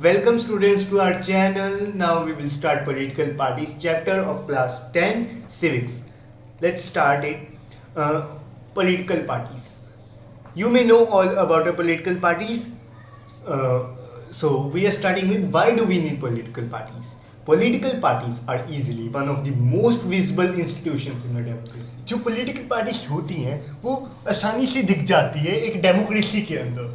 Welcome students to our channel. Now we will start political parties chapter of class 10 civics. Let's start it. Political parties. You may know all about the political parties. So we are starting with why do we need political parties? Political parties are easily one of the most visible institutions in a democracy. जो political parties होती हैं वो आसानी से दिख जाती है एक डेमोक्रेसी के अंदर.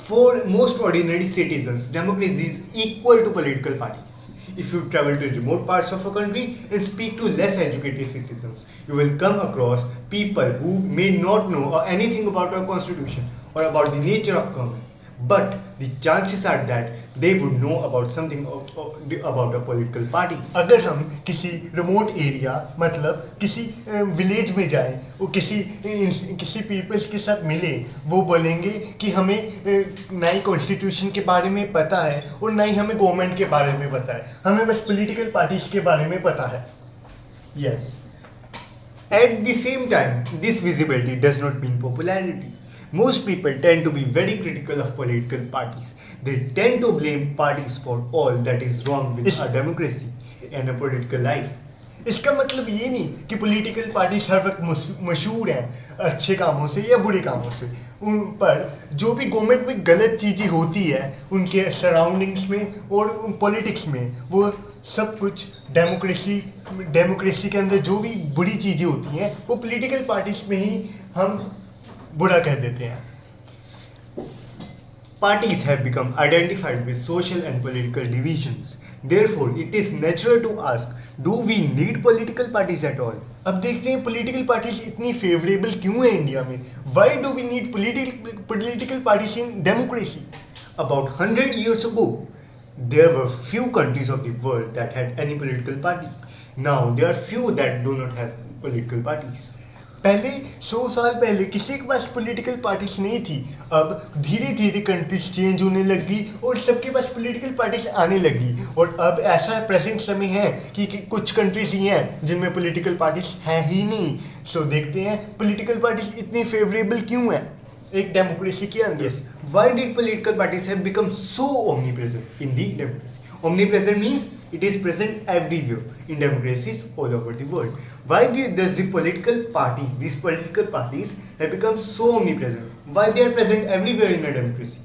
For most ordinary citizens, democracy is equal to political parties. If you travel to remote parts of a country and speak to less educated citizens, you will come across people who may not know anything about our constitution or about the nature of government. But the chances are that they would know about something about the political parties. अगर हम किसी remote area मतलब किसी village में जाएं और किसी peoples के साथ मिले, वो बोलेंगे कि हमें ना ही कॉन्स्टिट्यूशन के बारे में पता है और ना ही हमें गवर्नमेंट के बारे में पता है, हमें बस पॉलिटिकल पार्टीज के बारे में पता है. Yes. At the same time, this visibility does not mean popularity. Most people tend to be very critical of political parties. They tend to blame parties for all that is wrong with our democracy and a political life. इसका मतलब ये नहीं कि political parties हर वक्त मशहूर हैं अच्छे कामों से या बुरे कामों से. उन पर जो भी गवर्नमेंट में गलत चीज़ें होती है उनके सराउंडिंग्स में और पॉलिटिक्स में, वो सब कुछ डेमोक्रेसी के अंदर जो भी बुरी चीज़ें होती हैं वो पॉलिटिकल पार्टीज में ही हम बुरा कह देते हैं. Parties have become identified with social and political divisions. Therefore, it is natural to ask, do we need political parties at all? अब देखते हैं पॉलिटिकल पार्टीज इतनी फेवरेबल क्यों है इंडिया में. Why do we need political parties in democracy? About 100 years ago, there were few countries of the world that had any political party. Now, there are few that do not have political parties. पहले 100 साल पहले किसी के पास political parties नहीं थी. अब धीरे धीरे कंट्रीज चेंज होने लगी और सबके पास पॉलिटिकल पार्टीज आने लगी. और अब ऐसा प्रेजेंट समय है कि कुछ कंट्रीज ही हैं जिनमें पॉलिटिकल पार्टीज हैं ही नहीं. सो देखते हैं पॉलिटिकल पार्टीज इतनी फेवरेबल क्यों है एक डेमोक्रेसी के अंदर. Yes. Why did political parties have become so omnipresent in the democracy? Omnipresent means it is present everywhere in democracies all over the world. Why does these political parties have become so omnipresent? Why they are present everywhere in a democracy?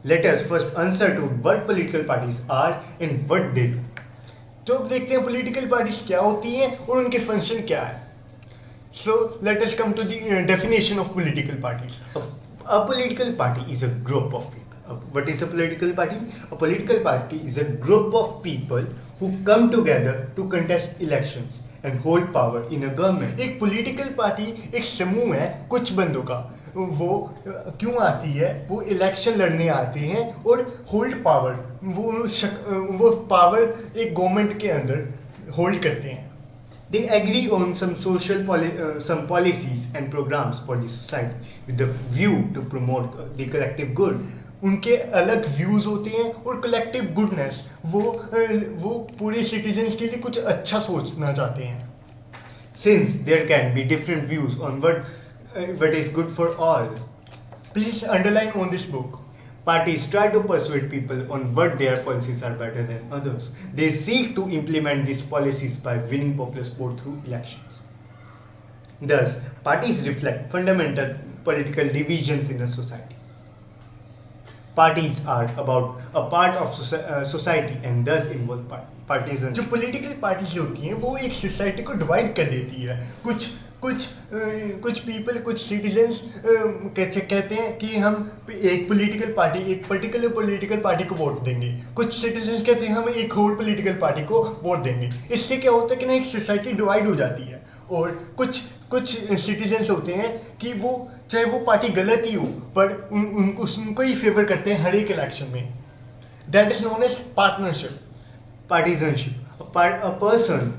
Let us first answer to what political parties are and what they do. तो अब देखते हैं political parties क्या होती हैं और उनके function क्या है. So let us come to the definition of political parties. A political party is a group of people. What is a political party? A political party is a group of people who come together to contest elections and hold power in a government. एक political party एक समूह है कुछ बंदों का. वो क्यों आती है? वो इलेक्शन लड़ने आते हैं और होल्ड पावर, वो पावर एक गवर्नमेंट के अंदर होल्ड करते हैं. They agree on some some policies and programs for the society with the view to promote the collective good. उनके अलग व्यूज होते हैं और कलेक्टिव गुडनेस, वो पूरे सिटीजन्स के लिए कुछ अच्छा सोचना चाहते हैं. Since there can be different views on what is good for all, please underline on this book. parties try to persuade people on what their policies are better than others. They seek to implement these policies by winning popular support through elections. Thus, parties reflect fundamental political divisions in a society. Parties are about a part of society and thus involve partisanship. जो political parties होती हैं वो एक society को divide कर देती है. कुछ पीपल, कुछ सिटीजन्स कहते हैं कि हम एक पर्टिकुलर पॉलिटिकल पार्टी को वोट देंगे. कुछ सिटीजन्स कहते हैं हम एक होल पॉलिटिकल पार्टी को वोट देंगे. इससे क्या होता है कि ना एक सोसाइटी डिवाइड हो जाती है. और कुछ सिटीजन्स होते हैं कि वो चाहे वो पार्टी गलत ही हो पर उनको ही फेवर करते हैं हर एक इलेक्शन में. That is known as partnership. Partisanship. A person.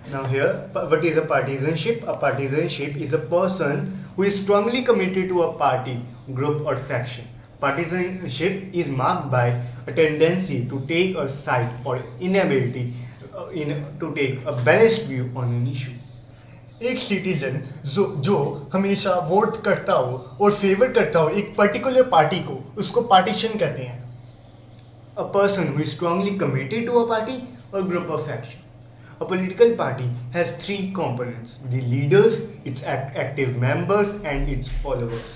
Now here, what is a partisanship? A partisanship is a person who is strongly committed to a party, group or faction. Partisanship is marked by a tendency to take a side or inability to take a balanced view on an issue. एक citizen जो हमेशा vote करता हो और favour करता हो एक particular party को, उसको पार्टीशन कहते हैं। A person who is strongly committed to a party or group of action. A political party has three components: the leaders, its active members, and its followers.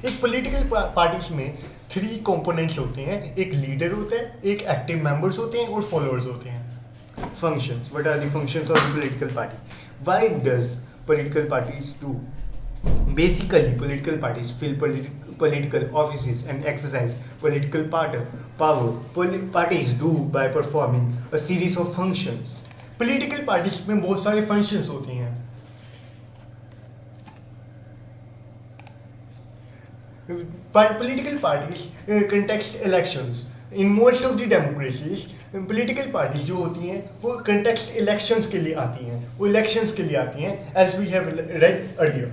एक political parties में 3 components होते हैं, एक leader होता है, एक active members होते हैं और फॉलोअर्स होते हैं। Functions. What are the functions of the political party? Why does political parties do? Basically, political parties fill political offices and exercise political power. Parties do by performing a series of functions. Political parties में बहुत सारे functions होती हैं। Political parties context elections. In most of the democracies, political parties जो होती हैं वो context elections के लिए आती हैं, वो elections के लिए आती हैं, as we have read earlier.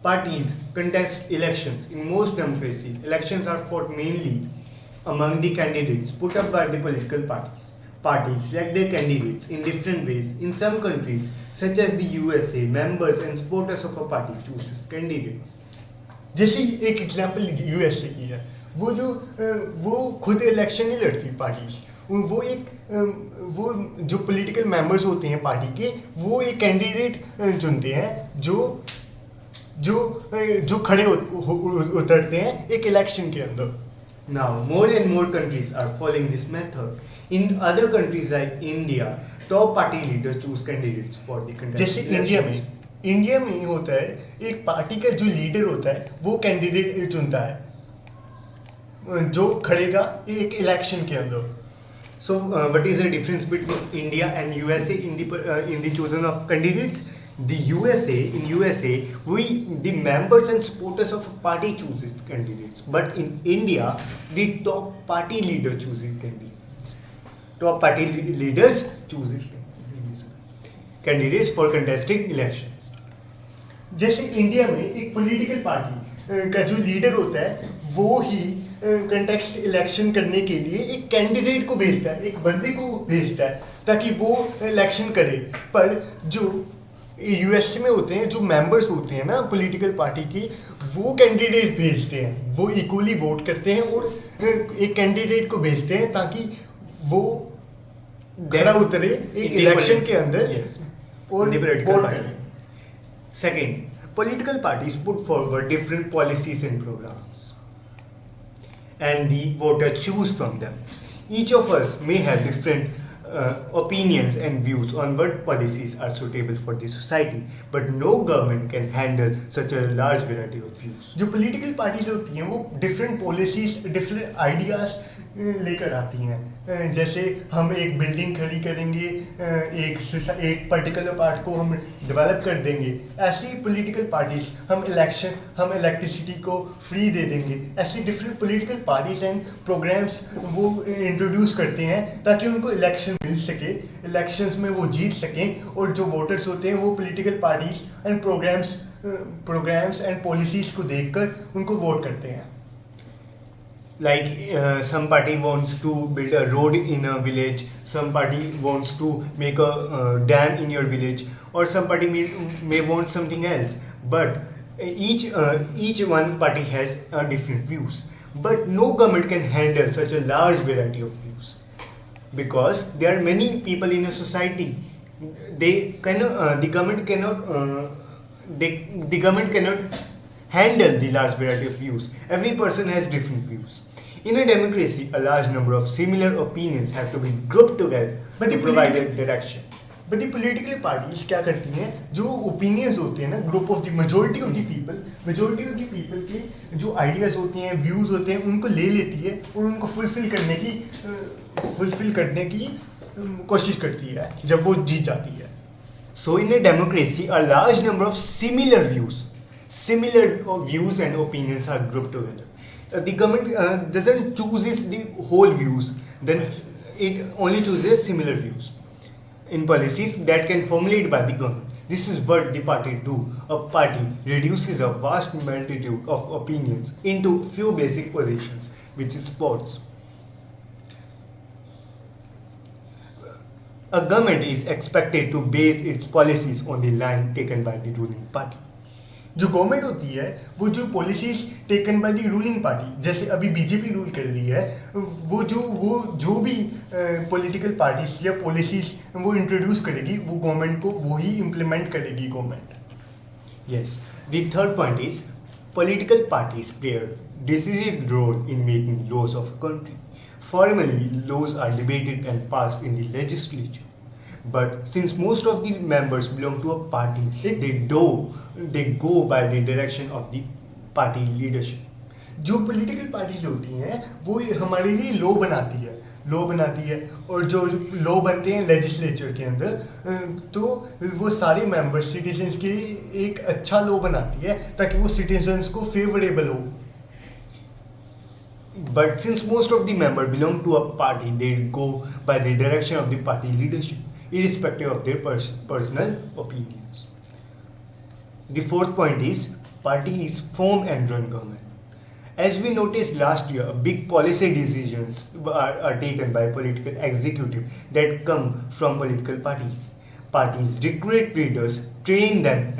Parties contest elections. In most democracies, elections are fought mainly among the candidates put up by the political parties. Parties select their candidates in different ways. In some countries, such as the USA, members and supporters of a party choose candidates. जैसे एक example USA की है, वो खुद election नहीं लड़ती parties, वो जो पॉलिटिकल मेंबर्स होते हैं पार्टी के, वो एक कैंडिडेट चुनते हैं जो खड़े उतरते हैं एक इलेक्शन के अंदर। Now, more and more countries are following this method. In other countries like India, top party leaders choose candidates for the contest. जैसे इंडिया में ही होता है, एक पार्टी का जो लीडर होता है वो कैंडिडेट चुनता है जो खड़ेगा एक इलेक्शन के अंदर। So, what is the difference between India and USA in the choosing of candidates? In USA, the members and supporters of a party choose its candidates, but in India, the top party leaders choose its candidates. Top party leaders choose its candidates for contesting elections. जैसे India में एक political party का जो leader होता है वो ही context election करने के लिए एक कैंडिडेट को भेजता है, एक बंदे को भेजता है ताकि वो इलेक्शन करे। पर जो यूएसए में होते हैं, जो मेंबर्स होते हैं ना पॉलिटिकल पार्टी के, वो कैंडिडेट भेजते हैं, वो इक्वली वोट करते हैं और एक कैंडिडेट को भेजते हैं ताकि वो खड़ा उतरे एक इलेक्शन के अंदर और वोट करे। Second, political parties put forward different policies and programs, and the voter choose from them. Each of us may have different opinions and views on what policies are suitable for the society, but no government can handle such a large variety of views. जो political parties होती हैं वो different policies, different ideas लेकर आती हैं। जैसे हम एक बिल्डिंग खड़ी करेंगे, एक पर्टिकुलर पार्ट को हम डेवलप कर देंगे, ऐसी पॉलिटिकल पार्टीज हम इलेक्ट्रिसिटी को फ्री दे देंगे। ऐसी different political parties and programmes वो इंट्रोड्यूस करते हैं ताकि उनको इलेक्शन मिल सके, इलेक्शंस में वो जीत सकें और जो वोटर्स होते हैं वो political parties and programmes and policies को देखकर उनको वोट करते हैं। Like some party wants to build a road in a village, some party wants to make a dam in your village, or some party may want something else. But each one party has different views. But no government can handle such a large variety of views because there are many people in a society. The government cannot handle the large variety of views. Every person has different views. In a democracy, a large number of similar opinions have to be grouped together to provide a direction. But the political parties क्या करती हैं, जो opinions होते हैं ना, group of the majority of the people के जो ideas होते हैं, views होते हैं, उनको ले लेती है और उनको fulfill करने की कोशिश करती है जब वो जीत जाती है। So in a democracy, a large number of similar views and opinions are grouped together. The government doesn't choose the whole views, then it only chooses similar views in policies that can formulate by the government. This is what the party do. A party reduces a vast multitude of opinions into few basic positions, which is sports. A government is expected to base its policies on the line taken by the ruling party. जो government होती है वो जो policies taken by the ruling party, जैसे अभी BJP rule कर रही है, वो जो भी पॉलिटिकल पार्टीज या पॉलिसीज वो इंट्रोड्यूस करेगी वो गवर्नमेंट को वही इम्प्लीमेंट करेगी government. Yes. The third point is political parties play a decisive role in making laws of a country. Formally, laws are debated and passed in the legislature. But since most of the members belong to a party, they go by the direction of the party leadership. जो political parties होती हैं वो हमारे लिए law बनाती है और जो लॉ बनते हैं लेजिस्लेचर के अंदर, तो वो सारे मेंबर्स सिटीजन्स के लिए एक अच्छा लॉ बनाती है ताकि वो सिटीजन्स को फेवरेबल हो. But since most of the members belong to a party, they go by the direction of the party leadership, irrespective of their personal opinions. The fourth point is parties form and run government. As we noticed last year, big policy decisions are taken by political executive that come from political parties. Parties recruit leaders, train them,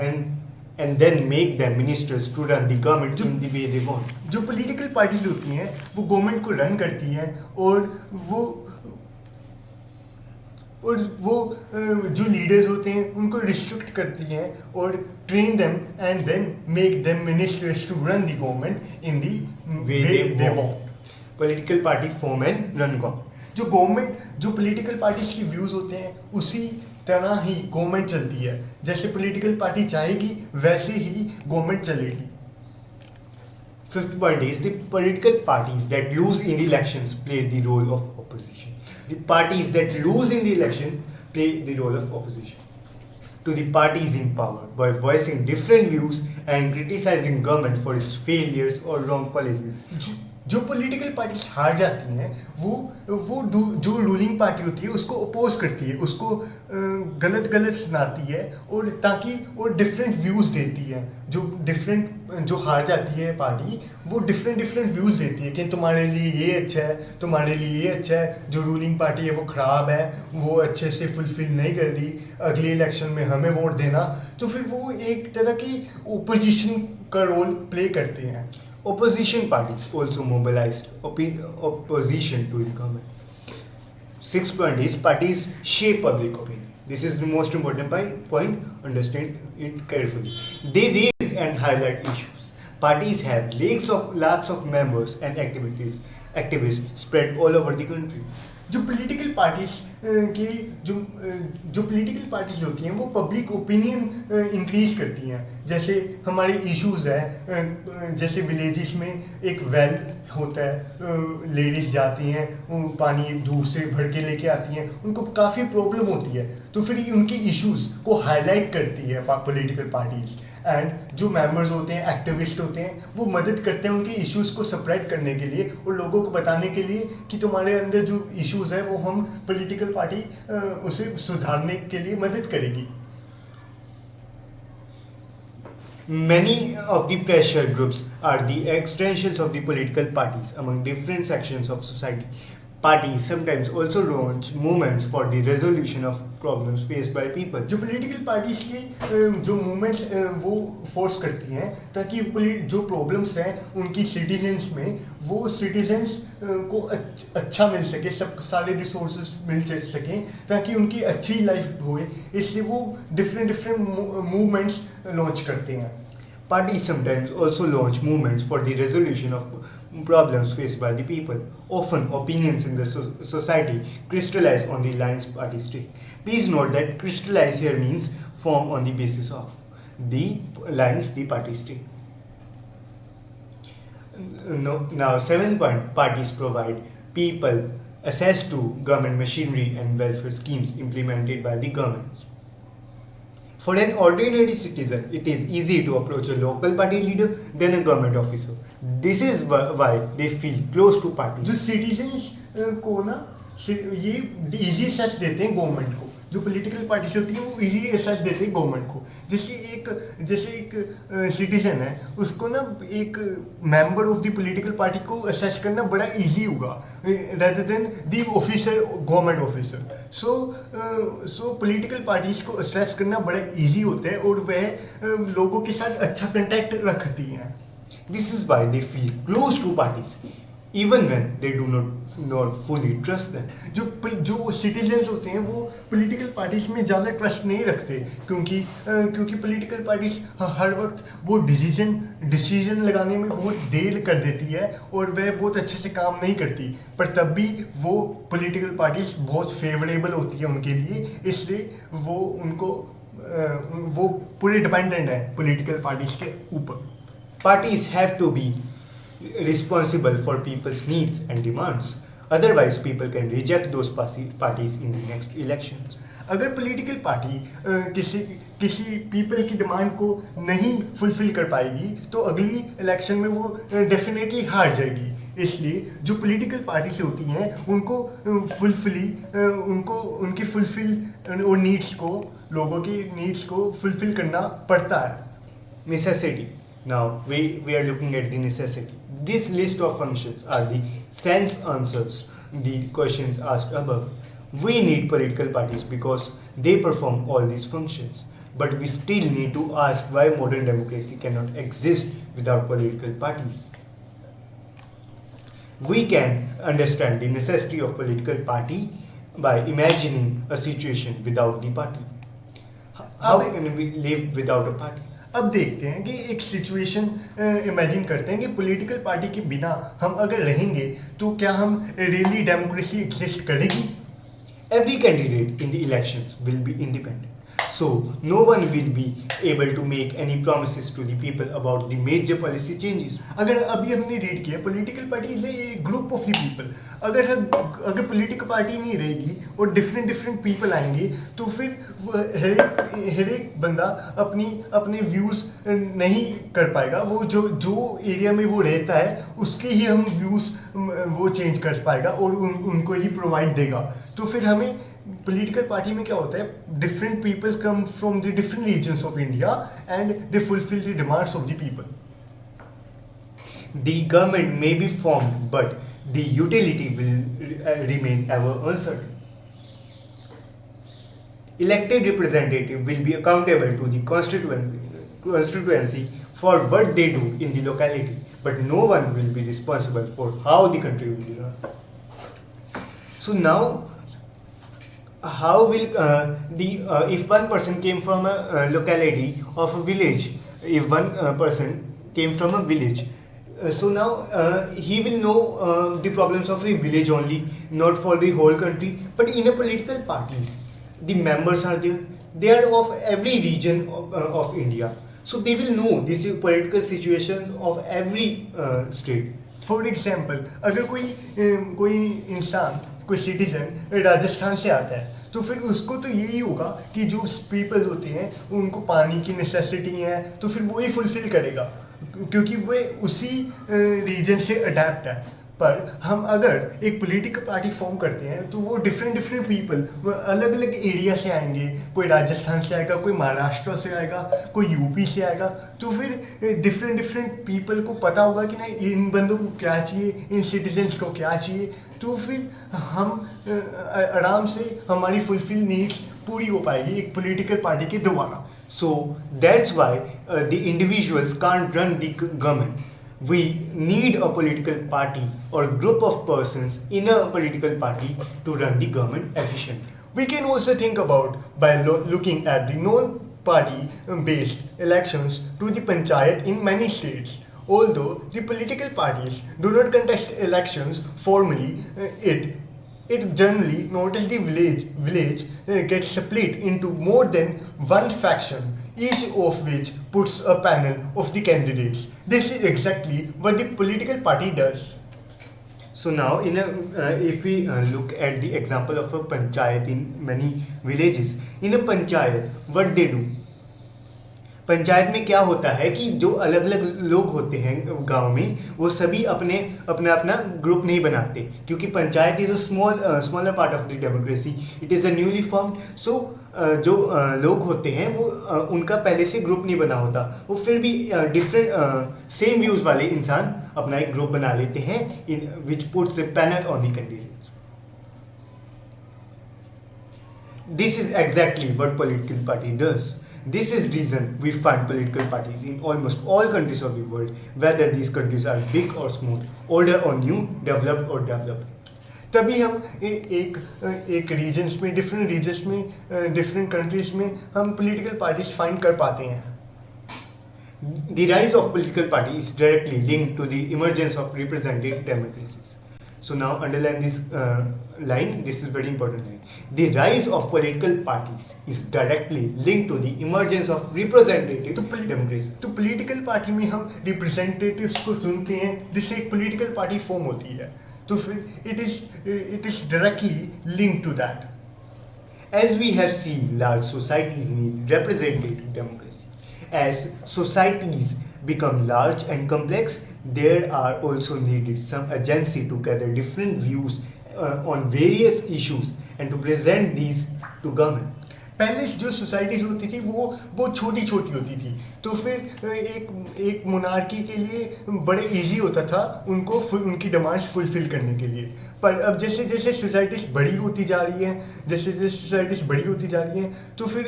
and then make them ministers to run the government in the way they want. जो political parties होती हैं वो government को run करती हैं और वो जो लीडर्स होते हैं उनको रिस्ट्रिक्ट करती हैं और train them and then make them ministers to run the government in the way they want. Political party form and run government. जो पॉलिटिकल पार्टीज के व्यूज होते हैं उसी तरह ही गवर्नमेंट चलती है. जैसे पॉलिटिकल पार्टी चाहेगी वैसे ही गवर्नमेंट चलेगी. Fifth point is the political parties that lose in the elections play the role of opposition. The parties that lose in the election play the role of opposition to the parties in power by voicing different views and criticizing government for its failures or wrong policies. जो political parties हार जाती हैं वो जो ruling party होती है उसको oppose करती है, उसको गलत सुनाती है और ताकि वो डिफरेंट व्यूज़ देती है. जो हार जाती है पार्टी वो डिफरेंट व्यूज़ देती है कि तुम्हारे लिए ये अच्छा है, तुम्हारे लिए ये अच्छा है, जो रूलिंग पार्टी है वो ख़राब है, वो अच्छे से फुलफिल नहीं कर रही, अगले इलेक्शन में हमें वोट देना. तो फिर वो एक तरह की ओपोजिशन का रोल प्ले करते हैं. Opposition parties also mobilized opposition to the government. Sixth point is parties shape public opinion. This is the most important point. Understand it carefully. They raise and highlight issues. Parties have lakhs of members and activists spread all over the country. जो political parties होती हैं वो public opinion increase करती हैं. जैसे हमारे issues हैं, जैसे विलेजेस में एक वेल होता है, लेडीज़ जाती हैं, पानी दूर से भर के लेके आती हैं, उनको काफ़ी प्रॉब्लम होती है, तो फिर उनकी इश्यूज को हाईलाइट करती है पॉलिटिकल पार्टीज. एंड जो मेंबर्स होते हैं, एक्टिविस्ट होते हैं, वो मदद करते हैं उनके इश्यूज को स्प्रेड करने के लिए और लोगों को बताने के लिए कि तुम्हारे अंदर जो इश्यूज है वो हम पॉलिटिकल पार्टी उसे सुधारने के लिए मदद करेगी. Many of the pressure groups are the extensions of the political parties among different sections of society. Parties sometimes also launch movements for the resolution of problems faced by people. जो political parties के जो movements वो force करती हैं ताकि जो problems हैं उनकी सिटीजन्स में, वो सिटीजन्स को अच्छा मिल सके, सब सारे रिसोर्सेज मिल सकें ताकि उनकी अच्छी लाइफ होए, इसलिए वो डिफरेंट मूवमेंट्स लॉन्च करते हैं. Parties sometimes also launch movements for the resolution of problems faced by the people. Often, opinions in the society crystallize on the lines parties take. Please note that crystallize here means form on the basis of the lines the parties take. Now, 7th point, parties provide people access to government machinery and welfare schemes implemented by the governments. For an ordinary citizen, it is easy to approach a local party leader than a government officer. This is why they feel close to parties. जो citizens को ना ये easy access देते हैं government को, जो political parties होती हैं वो इजीली असेस देते हैं गवर्नमेंट को। जैसे एक सिटीजन है, उसको ना एक member of the political party को असेस करना बड़ा इजी होगा rather than the officer, government officer. So political parties को असेस करना बड़ा इजी होता है और वह लोगों के साथ अच्छा कांटेक्ट रखती हैं। This is why they feel close to parties, even when they do not fully trust them. जो सिटीजन्स होते हैं वो पॉलिटिकल पार्टीज में ज़्यादा ट्रस्ट नहीं रखते, क्योंकि पॉलिटिकल पार्टीज हर वक्त वो डिसीजन लगाने में बहुत देर कर देती है और वह बहुत अच्छे से काम नहीं करती, पर तब भी वो पॉलिटिकल पार्टीज बहुत फेवरेबल होती है उनके लिए, इसलिए वो पूरे डिपेंडेंट है पॉलिटिकल पार्टीज के ऊपर। Parties have to be responsible for people's needs and demands. Otherwise, people can reject those parties in the next elections. अगर पॉलिटिकल पार्टी किसी पीपल की डिमांड को नहीं फुलफिल कर पाएगी तो अगली इलेक्शन में वो डेफिनेटली हार जाएगी। इसलिए जो पॉलिटिकल पार्टीज होती हैं उनको उनकी फुलफिल और नीड्स को, लोगों की नीड्स को फुलफिल करना पड़ता है। Necessity. Now we are looking at the necessity. This list of functions are the sense answers the questions asked above. We need political parties because they perform all these functions. But we still need to ask why modern democracy cannot exist without political parties. We can understand the necessity of political party by imagining a situation without the party. How can we live without a party? अब देखते हैं कि एक situation imagine करते हैं कि political party के बिना हम अगर रहेंगे तो क्या हम रियली डेमोक्रेसी एग्जिस्ट करेगी? Every candidate in the elections will be independent. So, no one will be able to make any promises to the people about the major policy changes. अगर अभी हमने रीड किया political party is a group of the people, अगर political party नहीं रहेगी और different people आएंगे तो फिर हर एक बंदा अपने व्यूज़ नहीं कर पाएगा। वो जो एरिया में वो रहता है उसके ही हम व्यूज़ वो चेंज कर पाएगा और उनको ही प्रोवाइड देगा। तो फिर हमें पॉलिटिकल पार्टी में क्या होता है, different peoples come from the different regions of India and they fulfil the demands of the people. The government may be formed, but the utility will remain ever uncertain. Elected representative will be accountable to the constituency for what they do in the locality, but no one will be responsible for how the country will be run. So now, how will if one person came from a locality of a village, if one person came from a village, so now he will know the problems of a village only, not for the whole country. But in a political parties, the members are there, they are of every region of India, so they will know these political situations of every state. For example अगर कोई इंसान, कोई citizen Rajasthan से आता है तो फिर उसको तो यही होगा कि जो पीपल्स होते हैं उनको पानी की नेसेसिटी है तो फिर वो ही फुलफिल करेगा क्योंकि वो उसी रीजन से अडेप्ट है। पर हम अगर एक पॉलिटिकल पार्टी फॉर्म करते हैं तो वो डिफरेंट पीपल अलग अलग एरिया से आएंगे, कोई राजस्थान से आएगा, कोई महाराष्ट्र से आएगा, कोई यूपी से आएगा, तो फिर डिफरेंट पीपल को पता होगा कि नहीं इन बंदों को क्या चाहिए, इन सिटीजन्स को क्या चाहिए, तो फिर हम आराम से हमारी फुलफिल नीड्स पूरी हो पाएगी एक पॉलिटिकल पार्टी के द्वारा। So that's why the individuals can't run the government. We need a political party or group of persons in a political party to run the government efficiently. We can also think about by looking at the non-party based elections to the panchayat in many states. Although the political parties do not contest elections formally, it generally notice the village gets split into more than one faction, each of which puts a panel of the candidates. This is exactly what the political party does. So now, if we look at the example of a panchayat in many villages, in a panchayat, what they do? Panchayat में क्या होता है कि जो अलग अलग लोग होते हैं गांव में, वो सभी अपने अपना अपना ग्रुप नहीं बनाते, क्योंकि panchayat is a smaller part of the democracy, it is a newly formed. So जो लोग होते हैं वो उनका पहले से ग्रुप नहीं बना होता, वो फिर भी डिफरेंट सेम व्यूज़ वाले इंसान अपना एक ग्रुप बना लेते हैं, in which puts the panel on the candidates. This is exactly what political party does. This is reason we find political parties in almost all countries of the world, whether these countries are big or small, older or new, developed or developed. तभी हम एक regions में, different regions में, different countries में हम political parties find कर पाते हैं. The rise of political party is directly linked to the emergence of representative democracies. So now underline this line, this is very important line. The rise of political parties is directly linked to the emergence of representative democracy. तो political party में हम representatives को चुनते हैं जिससे एक political party form होती है, तो फिर it is directly linked to that. As we have seen, large societies need representative democracy. As societies become large and complex, there are also needed some agency to gather different views on various issues and to present these to government. पहले जो societies होती थी वो बहुत छोटी छोटी होती थी, तो फिर एक मोनार्की के लिए बड़े इजी होता था उनको उनकी डिमांड्स फुलफिल करने के लिए. पर अब जैसे जैसे सोसाइटीज बड़ी होती जा रही हैं, जैसे जैसे सोसाइटीज बड़ी होती जा रही हैं, तो फिर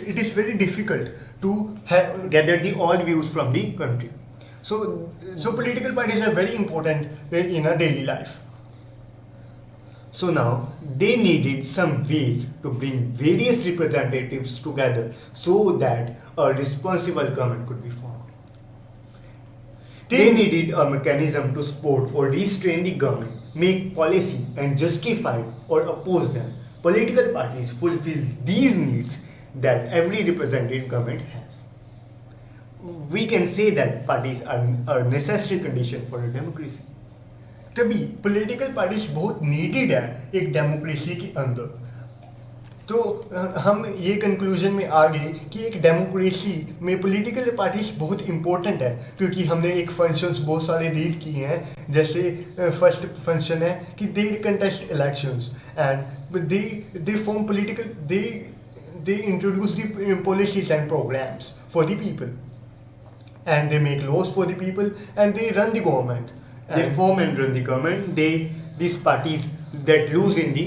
it is very difficult to gather the all views from the country. So political parties are very important in our daily life. So now they needed some ways to bring various representatives together so that a responsible government could be formed. They needed a mechanism to support or restrain the government, make policy and justify or oppose them. Political parties fulfill these needs that every representative government has. We can say that parties are a necessary condition for a democracy. तभी political parties बहुत needed है एक democracy के अंदर. तो हम ये conclusion में आ गए कि एक डेमोक्रेसी में पॉलिटिकल पार्टीज बहुत इंपॉर्टेंट है, क्योंकि हमने एक फंक्शंस बहुत सारे रीड किए हैं. जैसे फर्स्ट फंक्शन है कि they contest elections and they form political, they introduce the policies and programmes for the people and they make laws for the people and they run the government. They form and run the government. These parties that lose in the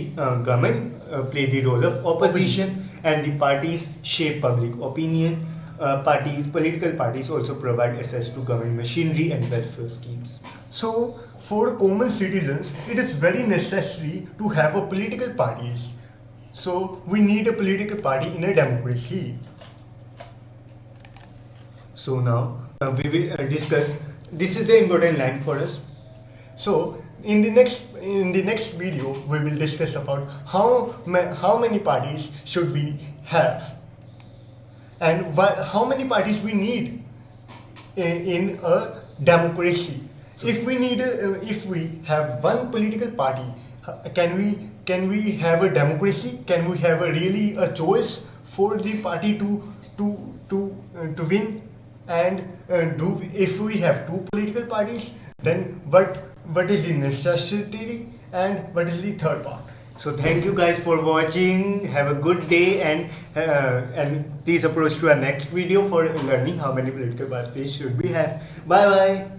government play the role of opposition, and the parties shape public opinion. Political parties also provide access to government machinery and welfare schemes. So, for common citizens, it is very necessary to have a political parties. So, we need a political party in a democracy. So now we will discuss. This is the important line for us. So in the next video we will discuss about how many parties should we have and how many parties we need in a democracy. If we have one political party, can we have a democracy? Can we have a choice for the party to win? And if we have two political parties, then what is the necessity and what is the third part? So thank you guys for watching. Have a good day, and please approach to our next video for learning how many political parties should we have. Bye bye.